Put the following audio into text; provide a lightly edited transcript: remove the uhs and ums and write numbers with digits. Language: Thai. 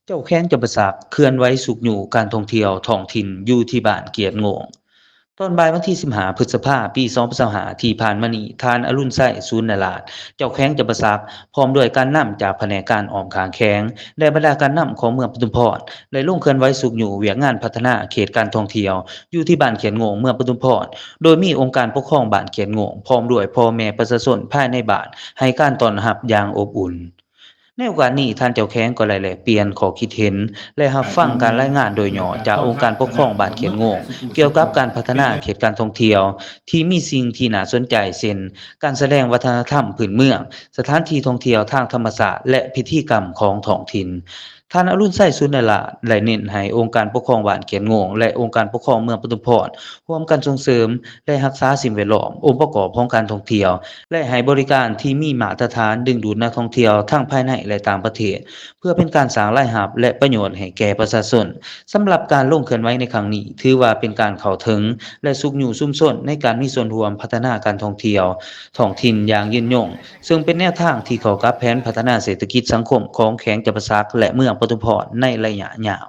เจ้าแข้งจำปาสักเคลื่อนไหวสุกอยู่การท่องเที่ยวท้องถิ่นอยู่ที่บ้านเกียรติโงงตอนบ่ายวันที่15พฤษภาคมปี2025ที่ผ่านมานี้ทานอรุณไส้ศูนย์นราชเจ้าแข้งจำปาสักพร้อมด้วยการนำจากแผนกการอ้อมข้างแข้งและบรรดาการนำของเมืองปทุมพรได้ลงเคลื่อนไหวสุกอยู่เวียกงานพัฒนาเขตการท่องเที่ยวอยู่ที่บ้านเขียนโงงเมืองปทุมพรโดยมีองค์การปกครองบ้านเขียนโงงพร้อมด้วยพ่อแม่ประชาชนภายในบ้านให้การต้อนรับอย่างอบอุ่น ในโอกาสนี้ท่านเจ้าแข้งก็ได้แลกเปลี่ยนข้อคิดเห็นและรับฟังการรายงานโดยย่อจากองค์การปกครองบ้านเขียนโง่เกี่ยวกับการพัฒนาเขตการท่องเที่ยวที่มีสิ่งที่น่าสนใจเช่นการแสดงวัฒนธรรมพื้นเมืองสถานที่ท่องเที่ยวทางธรรมศาสตร์และพิธีกรรมของท้องถิ่นท่านอรุณไส้สุนทรได้เน้นให้องค์การปกครองบ้านเขียนโง่และองค์การปกครองเมืองปทุมพรร่วมกันส่งเสริมและรักษาสิ่งแวดล้อมองค์ประกอบของการท่องเที่ยว และให้บริการที่มีมาตรฐานดึงดูดนักท่องเที่ยวทั้งภายในและต่างประเทศเพื่อเป็นการสร้างรายรับและประโยชน์ให้แก่ประชาชนสำหรับการลงเคลื่อนไหวในครั้งนี้ถือว่าเป็นการเข้าถึงและสุขอยู่ชุมชนในการมีส่วนร่วมพัฒนาการท่องเที่ยวท้องถิ่นอย่างยืนยงซึ่งเป็นแนวทางที่เข้ากับแผนพัฒนาเศรษฐกิจสังคมของแขวงจำปาสักและเมืองปทุมพรในระยะยาว